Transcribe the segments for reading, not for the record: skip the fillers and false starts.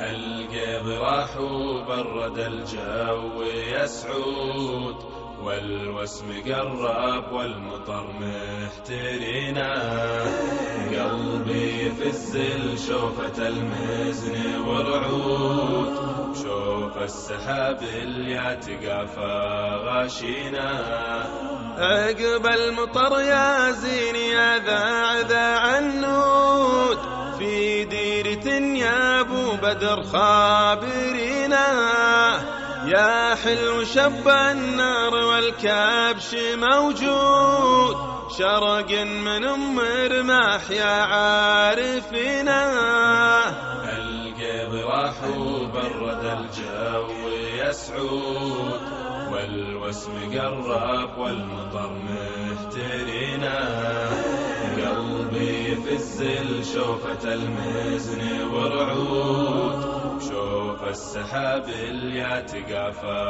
القيض راح وبرد الجو يا سعود، والوسم قرب والمطر محترينا. قلبي يفز شوفة المزن ورعود، شوف السحاب اللي يتقافى غاشينا. عقب المطر يا زين يا ذاع النود، في ديرة يا ابو بدر خابرينا. يا حلو شب النار والكبش موجود، شرق من رماح يا عارفينا. القيض راح وبرد الجو يا سعود، والوسم قرب والمطر محترينا. قلبي يفز شوفة المزن ورعود، شوف السحاب اللي يتقافى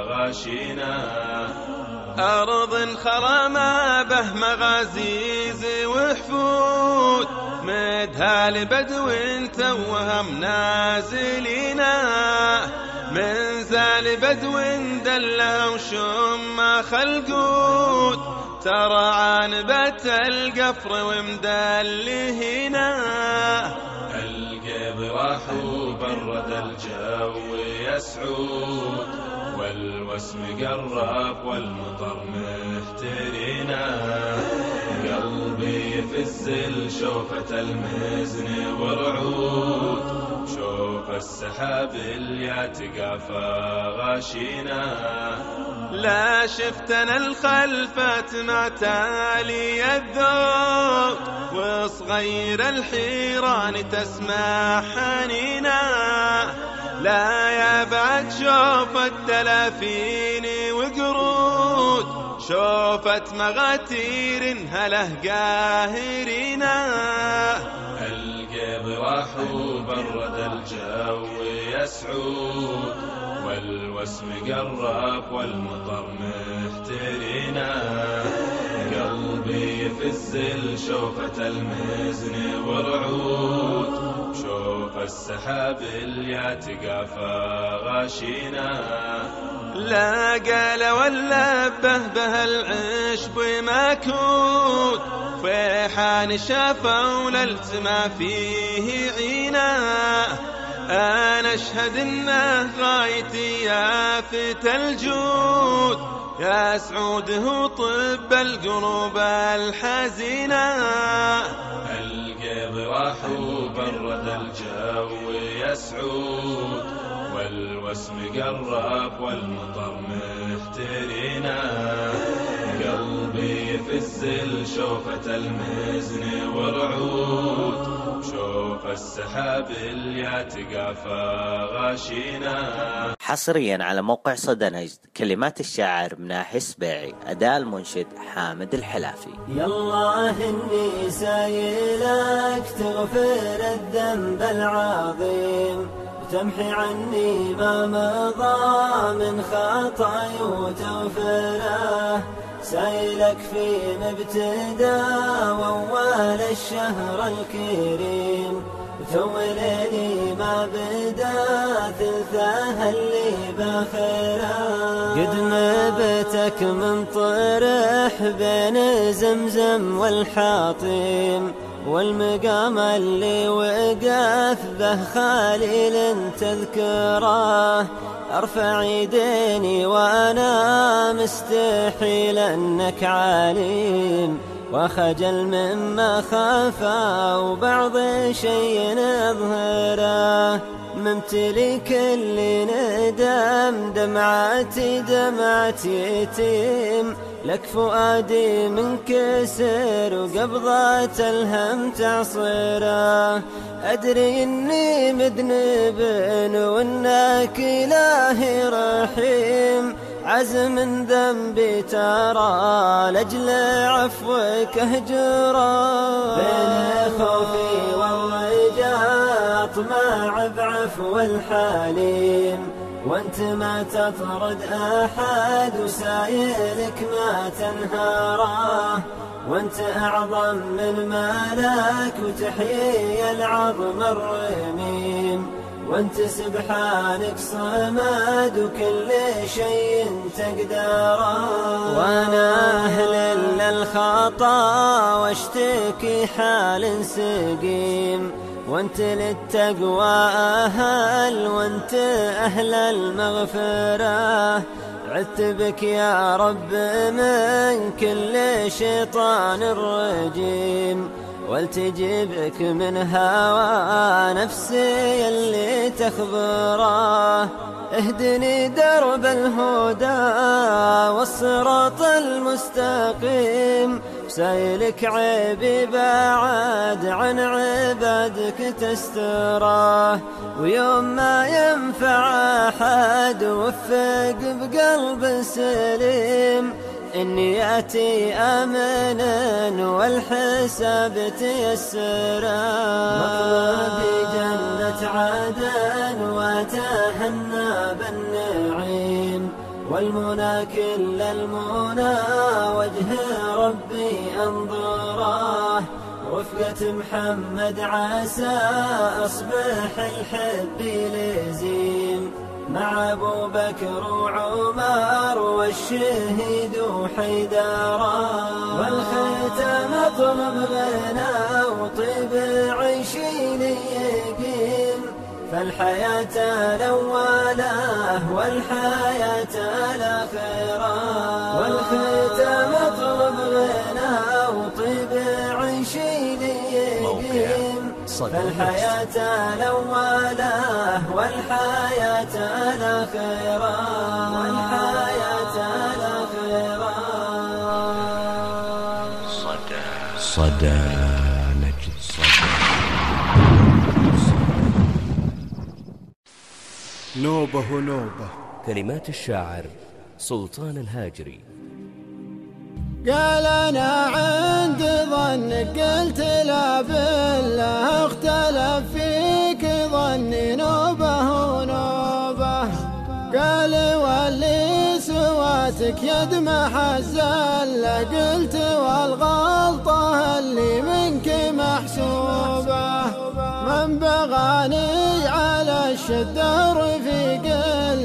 غاشينا. أرض خرى ما به مغازيز وحفود، مدها لبدو توهم نازلينا. من زال بدو دله وشم خلقود، ترى عنبت القفر ومدلهنا. القيض راح وبرد الجو يا سعود، والوسم قرب والمطر محترينا. قلبي يفز شوفة المزن ورعود، شوف السحاب اللي يتقافى غاشينا. لا شفتنا الخلفة مع تالي الذوق، وصغير الحيران تسمع حنينا. لا يا بعد شوف التلافين وقرود، شوفت مغاتير هله قاهرينا. القيض راح وبرد الجو يا سعود، والوسم قرب والمطر محترينا. قلبي يفز شوفة المزن ورعود، شوف السحاب اللي يتقافى غاشينا. لا قال ولا به العشب مكود، فيحان شافوا للتما فيه عينا. أنا أشهد إنه غايتي يا فت الجود، يا سعود هو طب القلوب الحزينة. القيض راح وبرد الجو يا سعود، والوسم قرب والمطر محترينا. قلبي يفز شوفة المزن ورعود، شوف السحاب اللي يتقافى غاشينا. حصريا على موقع صدى نجد، كلمات الشاعر مناح السبيعي، أداء المنشد حامد الحلافي. يالله إني سايلك تغفر الذنب العظيم، وتمحي عني ما مضى من خطاي وتغفره. سايلك في مبتدا وأول الشهر الكريم، وتولني ما بدا ثلثه اللي باخره. قد نبتك من طرح بين زمزم والحاطيم، والمقام اللي وقف به خليل تذكره. أرفع يديني وأنا مستحيل أنك عليم، وخجل مما خافا وبعض شيء نظهره. ممتلي كل ندم دمعتي دمعة يتيم، لك فؤادي منكسر وقبضة الهم تعصره. أدري إني مذنب وإنك إلهي رحيم، عزم ذنبي ترى لأجل عفوك أهجره. بين خوفي والرجاء أطمع بعفو الحليم، وانت ما تطرد أحد وسايلك ما تنهاره. وانت أعظم من ملاك وتحيي العظم الرميم، وانت سبحانك صمد وكل شيء تقدره. وانا أهل للخطا واشتكي حال سقيم، وانت للتقوى أهل وانت أهل المغفرة. عدت بك يا رب من كل شيطان رجيم، والتجي بك من هوى نفسي اللي تخبره. اهدني درب الهدى والصراط المستقيم، سايلك عيبي بعد عن عبادك تستره. ويوم ما ينفع أحد وفق بقلب سليم، إني آتي آمنا والحساب تيسرا. مطلبي جنة عدن وأتهنى بالنعيم، والمنى كل المنى وجه ربي أنظره. رفقة محمد عسى أصبح الحب لزيم، مع أبو بكر وعمر والشهيد حيدارا. والختام أطلب غنى وطيب عيشي يقيم، فالحياة الأولى والحياة الأخيرة. والختام أطلب غنى وطيب عيشي يقيم، فالحياة الأولى والحياة الأخيرة. والحياة الأخيرة. صدى نجد نوبة ونوبة. كلمات الشاعر سلطان الهاجري. قال أنا عند ظنك قلت لا بالله اختلف فيك ظني نوبة ونوبة. قال واللي سواتك يدمح الزلة قلت والغلطة اللي منك محسوبة. من بغاني على الشدة رفيق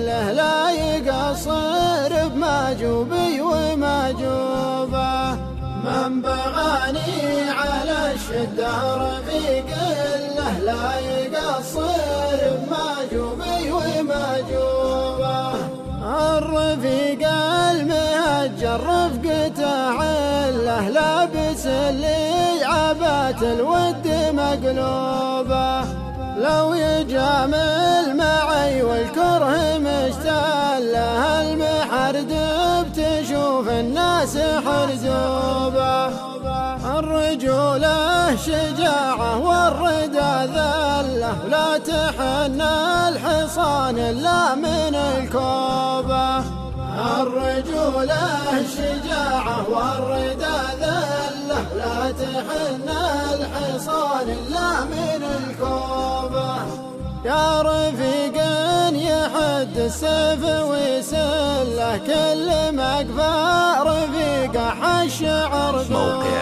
له لا يقصر بماجوبي وماجوبة. من بغاني على الشدة رفيق له لا يقصر بماجوبي وماجوبة. الرفيق المهجر رفقته عله لابس اللي عبات الود مقلوبة. لو يجامل معي والكره مشتله المحردب تشوف الناس حرزوبة. الرجولة شجاعة والردى ذله ولا تحنى الحصان إلا من الكوبة. الرجولة شجاعة والردى ذله لا تحنى الحصان إلا من الكوبة. يا رفيق يحد السيف ويسله كل مقفى رفيقه حش عرقوبة.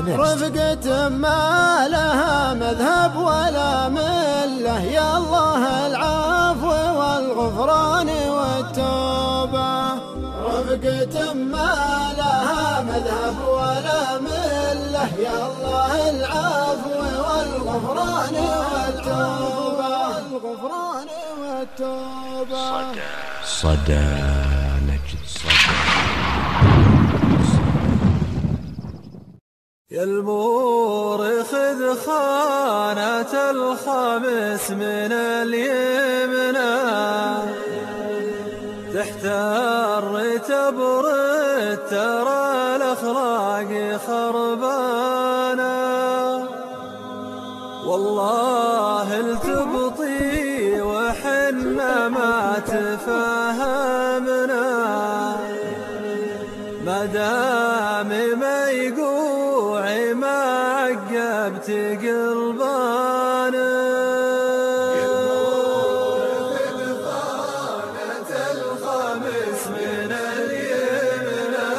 رفقة ما لها مذهب ولا مله، يا الله العفو والغفران والتوبة. رفقة ما لها مذهب ولا مله، يا الله العفو والغفران والتوبة. الغفران والتوبة. صدى نجد يا المورخ خانة الخمس من اليمنى، تحتار تبرد ترى الأخلاق خربانة. والله التبطي وحنا ما تفهمنا، ما دام ما يقوعي ما عقبت قلبانا. الخمس من اليمنى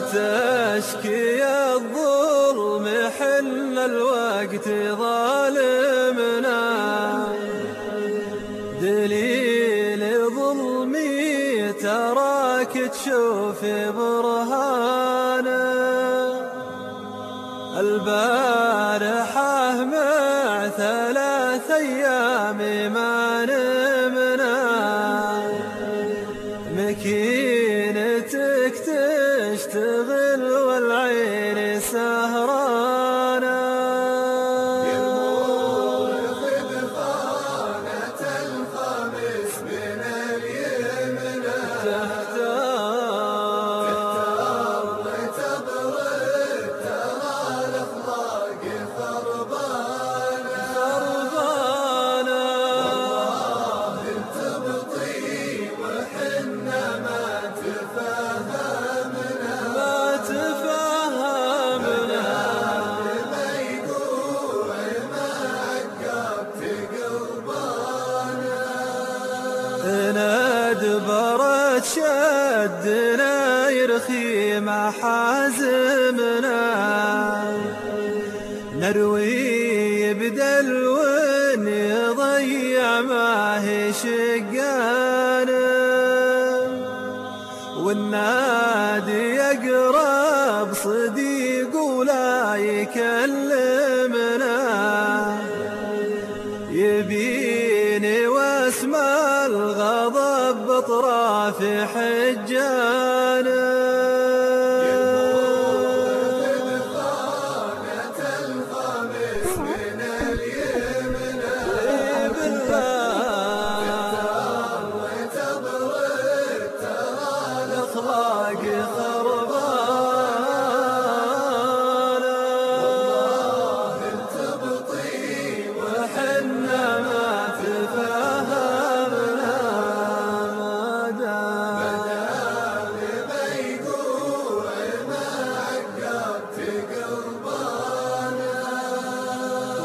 تشكي الظلم حل الوقت ظالمنا، دليل ظلمي تراك تشوف برهانه. البارحة مع 3 أيام ما نمنا، مكينتك تشتغل والعين سهرانة. يمورخ بخانة الخمس من اليمنى، تحتار وتبرد ترى الأخلاق خربانة. والله تبطي وحنا ما تفهمنا، ميقوع ما عقبت قلبانا. ندبرت شدنا يرخي محازمنا، نروي بدلو يضيع ما هي شقانا. والنادي يقرب صديق ولا يكلمنا، يبيني واسمع الغضب بطراف حجانا. بخانة الخمس من اليمنى، تحتار وتبرد ترى الأخلاق خربانة. والله تبطي وحنا ما تفهمنا، مدام ميقوع ما عقبت قلبانا.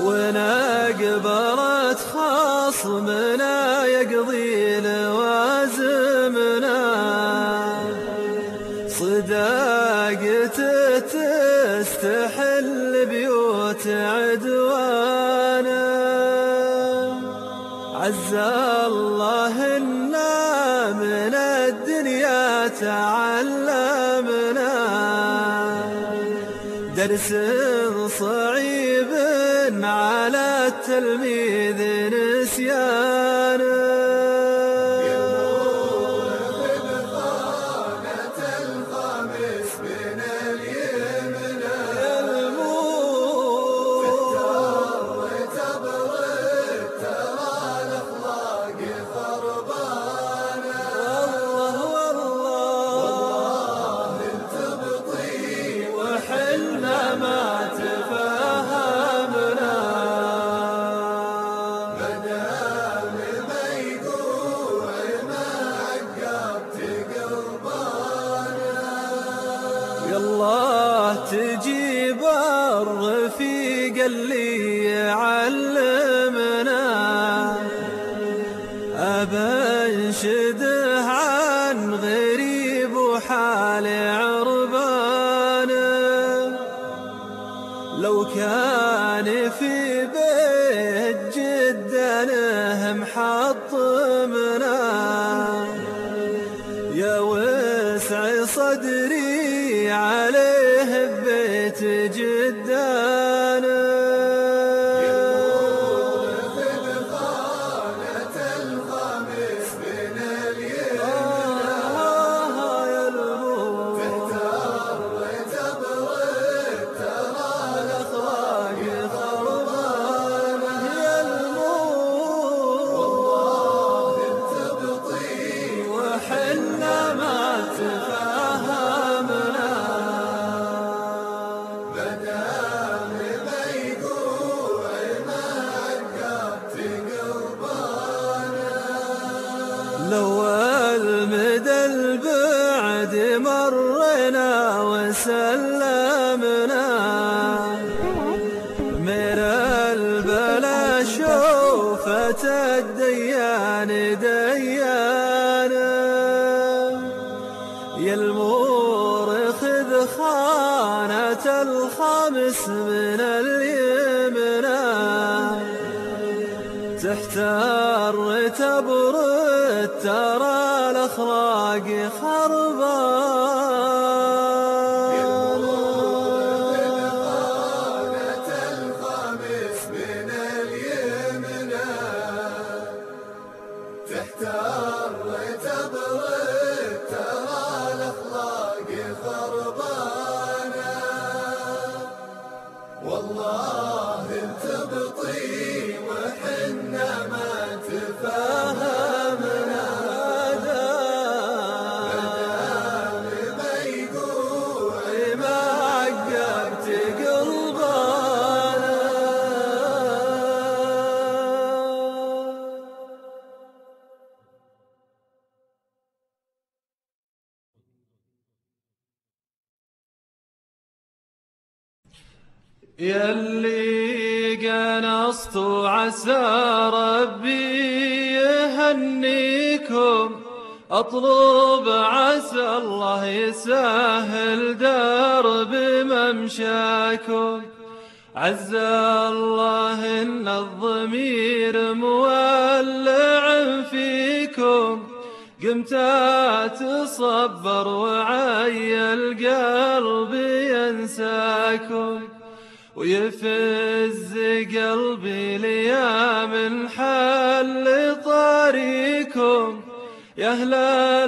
ونقبرت خصمنا يقضي لوازمنا، صداقته تستحل بيوت عدوانا. عز الله إنا من الدنيا تعلمنا، درس صعيب على التلميذ نسيانه. بخانة الخمس من اليمنى، تحتار وتبرد ترى الأخلاق خربانة. والله تبطي وحنا ما تفهمنا، مدام ميقوع ما عقبت قلبانا. يالله تجيب الرفيق اللي يعلمنا، أبنشده عن غريب وحال عربانه. لو كان في بيت جدنا محطمنا، يا وسع صدري عليه ببيت جدانا. بخانة الخمس من اليمنى، تحتار وتبرد ترى الأخلاق خربانة. والله تبطي وحنا ما تفهمنا، مدام ميقوع ما عقبت قلبانا. لو المدى البعد مرنا وسلمنا، من البلا شوفة الديان ديانا. يا المور خذ اليمنى تحتار تبرد ترى الأخلاق خربان قامت الخميس من اليمنى تحتار تبرد ترى الأخلاق خربانة والله تبطي وحنا ما تفاهمنا مدام بيقوع ما عقبت قلبانا يلي قنصت عسى ربي يهنيكم أطلب عسى الله يسهل درب ممشاكم عز الله إن الضمير مولع فيكم قمت تصبر وعي القلب ينساكم ويفز قلبي ليام حل طريقكم يا أهل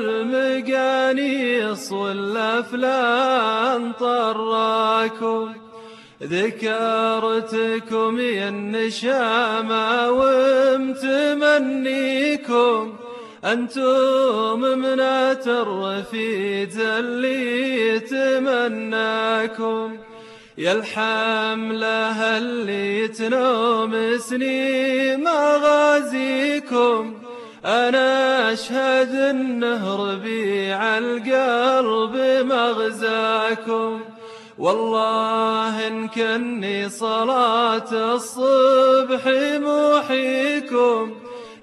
المقانيص والأفلام طراكم ذكرتكم يا النشامة ومتمنيكم أنتم منة الرفيد اللي يتمناكم يا الحملة اللي تنومسني مغازيكم أنا أشهد إنه ربيع القلب مغزاكم والله إن كني صلاة الصبح محيكم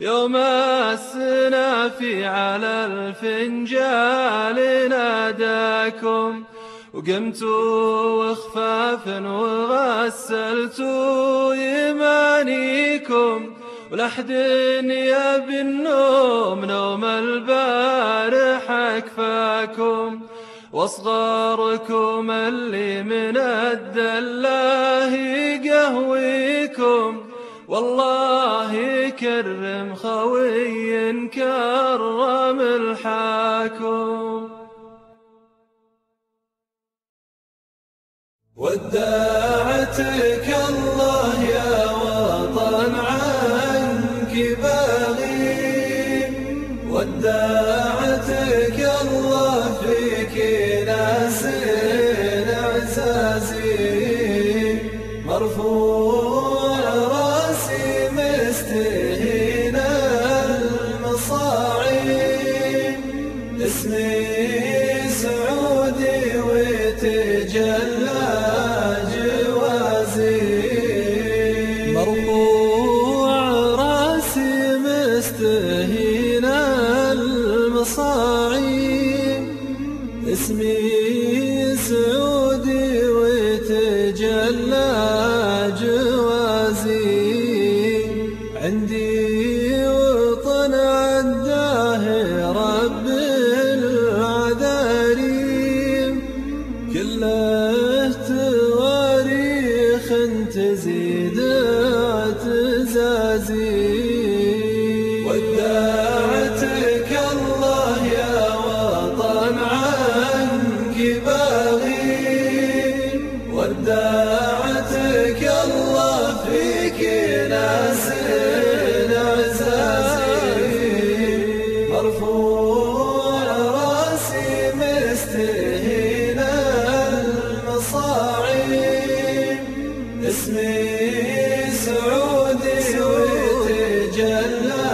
يوم السنافي على الفنجال ناداكم وقمت وخفاف وغسلت يمانيكم ولحد يبي النوم نوم البارح أكفاكم واصغركم اللي من الدلاه قهويكم والله يكرم خوي كرم الحاكم ودعتك الله يا وطن عنك باغي ودعتك الله فيك ناس عزازي مرفوع راسي مستهين المصاعي اسمي سعودي وتجلى مرفوع راسي مستهين المصاعي اسمي سعودي وتجلى جوازي عندي وطن عداه رب العذاري كله تواريخ تزيد اعتزازي ودعتك الله يا وطن عنك باغي ودعتك الله فيك ناس عزازي مرفوع راسي مستهين المصاعي اسمي سعودي وتجلى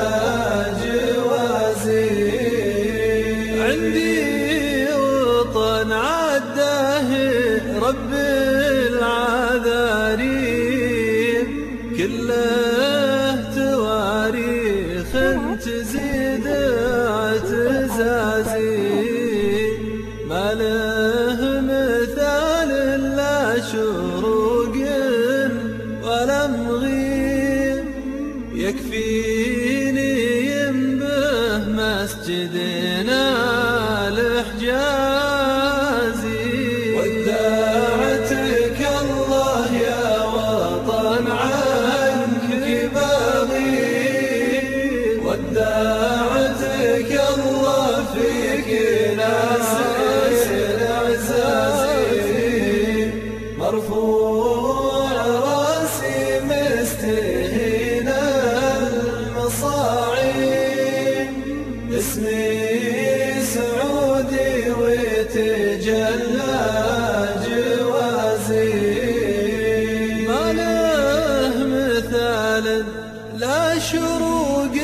جوازي عندي وطن عداه رب العذاري كله تواريخ تزيد اعتزازي ما له مثال إلا شروق نغيب يكفيني ينبه مسجدنا الحجازي. ودعتك الله يا وطن عنك بغيب، ودعتك الله فيك ناس العزازي. مرفوع راسي مستهينا المصاعب، اسمي سعودي وتجلى جوازي. ما له مثال لا شروق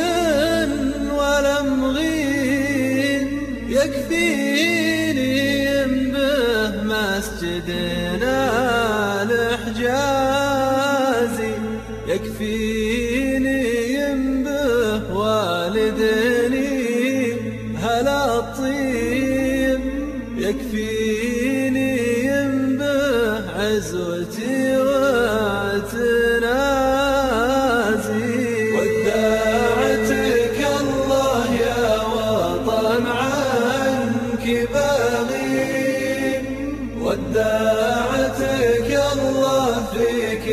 ولا مغيب يكفيني ينبه مسجدنا الحجازي. يكفيني ينبه والدني هلا الطيب، يكفيني ينبه عزوتي وتنازي. ودعتك الله يا وطن عنك بغيب، ودعتك الله فيك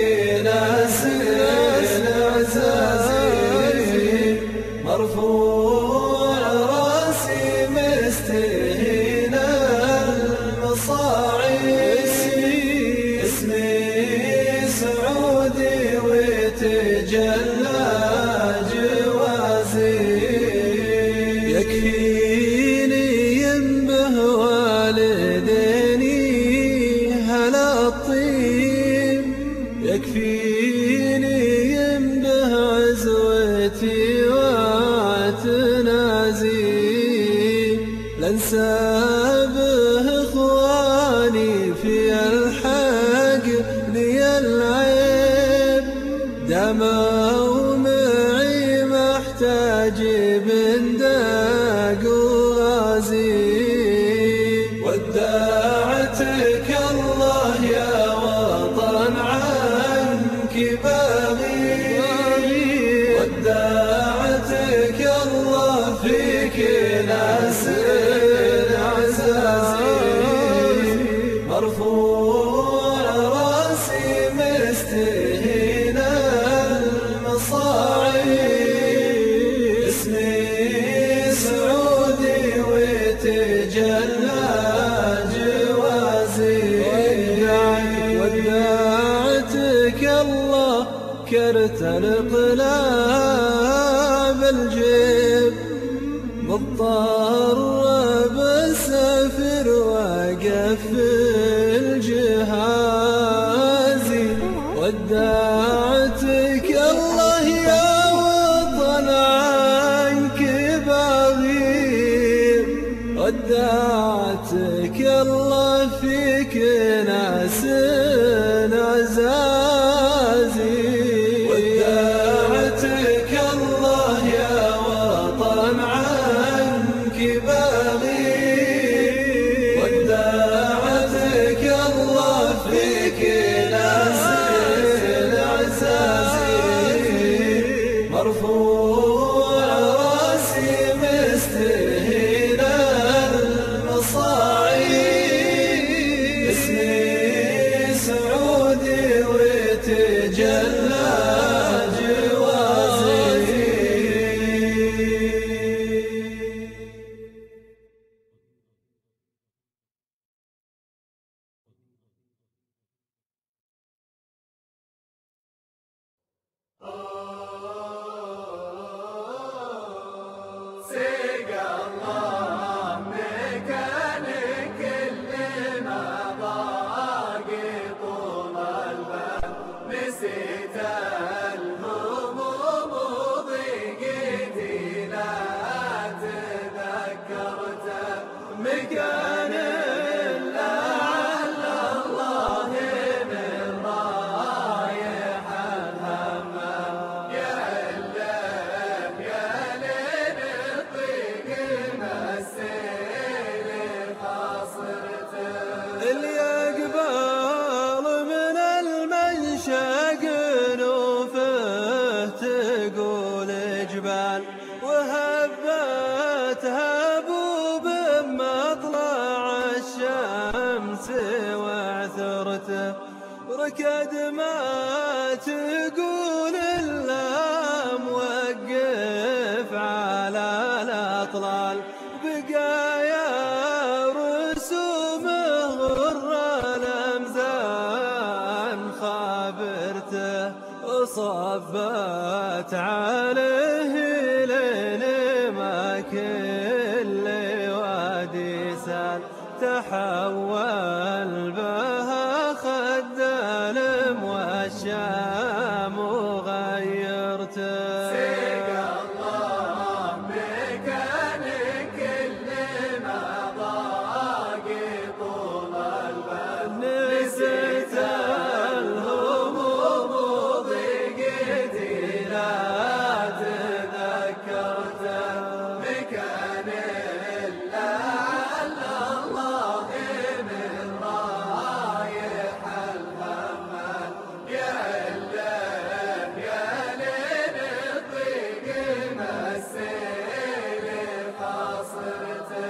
ناس العزازي. مرفوع راسي مستهينا المصاعب، اسمي سعودي وتجلى جوازي. يكفيني ينبه والديني هلا الطيب، يكفيني ينبه عزوتي وتنازي. لنسى به اخواني في الحق لي العيب، دموا معي محتاج بندق وغازي. ودعتك الله يا وطن عنك بغيب، ودعتك الله فيك ناس العزازي. مرفوع راسي مستهينا المصاعب، اسمي سعودي وتجلى جوازي. ودعتك الله كرت القلاب الجيب، مضطر بسافر واقفل جهازي. ودعتك الله يا وطن عنك بغيب، ودعتك الله فيك ناس عزازي. ودعتك الله يا وطن عنك بغيب، ودعتك الله فيك ناس العزازي. مرفوع راسي مستهينا المصاعب، وكد ما تقول إلا موقف على الأطلال، بقايا رسومه غر الأمزان خابرته صبت عليه لين ما كل وادي سال، تحول بها خد الم والشام وغيرته. سقى الله مكانك اللي ما ضاقي طول البال، نسيت الهموم وضيقتي لا تذكرته، مكان إلا على الله من رايح الهمال، يا الليل يا ليل الضيق مسيل خاصرته.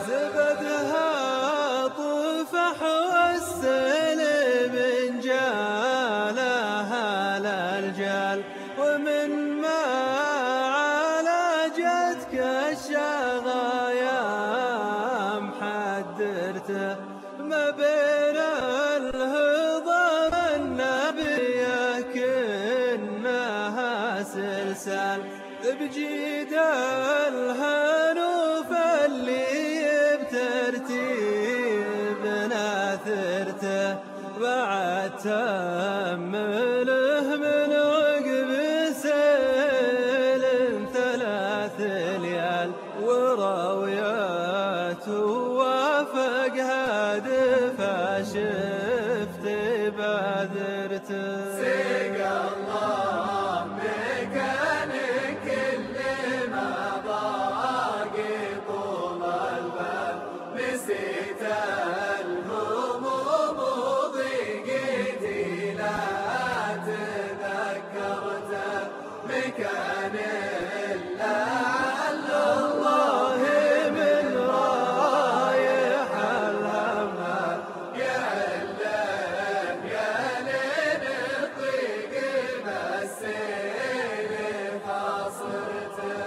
زبدها طفح والسلم جالها للجال، ومن ما عالجتك الشغايا محدرته، ما بين الهضم النبيه كنها سلسال، بجيد الهنوف اللي بترتيب ناثرته، بعد تأمله من عقب سيل 3 ليال، وراويات وافق هادف شفت بادرته. سقى الله مكانك اللي ما ضاقي طول البال، نسيت الهموم وضيقتي لا تذكرته، مكان إلا على الله من رايح الهمال، يا الليل يا ليل الضيق مسيل خاصرته.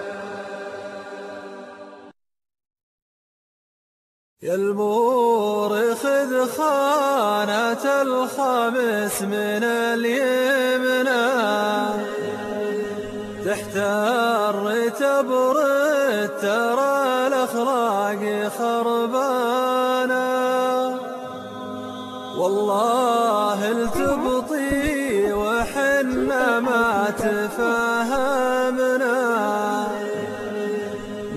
يا المور خذ خانة الخمس من اليمنى، تحتار تبرد ترى الأخلاق خربانة، والله التبطي وحنا ما تفاهمنا،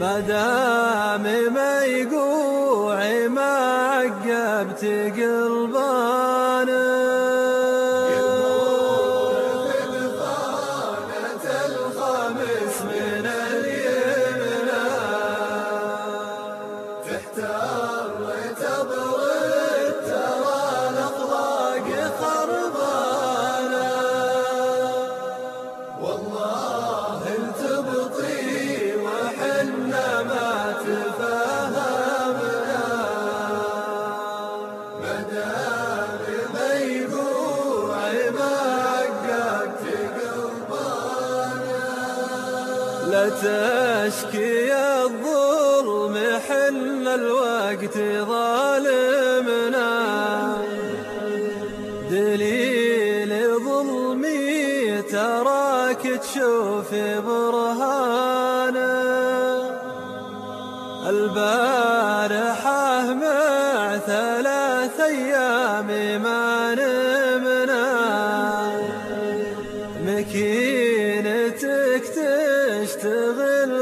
ما دام ما يقوع ما عقبت قلبانا. الخمس من اليمنى، تحتار تبرد ترى الأخلاق خربانة، والله التبطي وحنا ما تفاهمنا، ما دام ما يقوع ما عقبت قلبانا. لا تشكي الظلم حل الوقت ظالمنا، دليل ظلمي تراك تشوف برهانه، البارحة مع 3 أيام ما نمنا، مكينتك تشتغل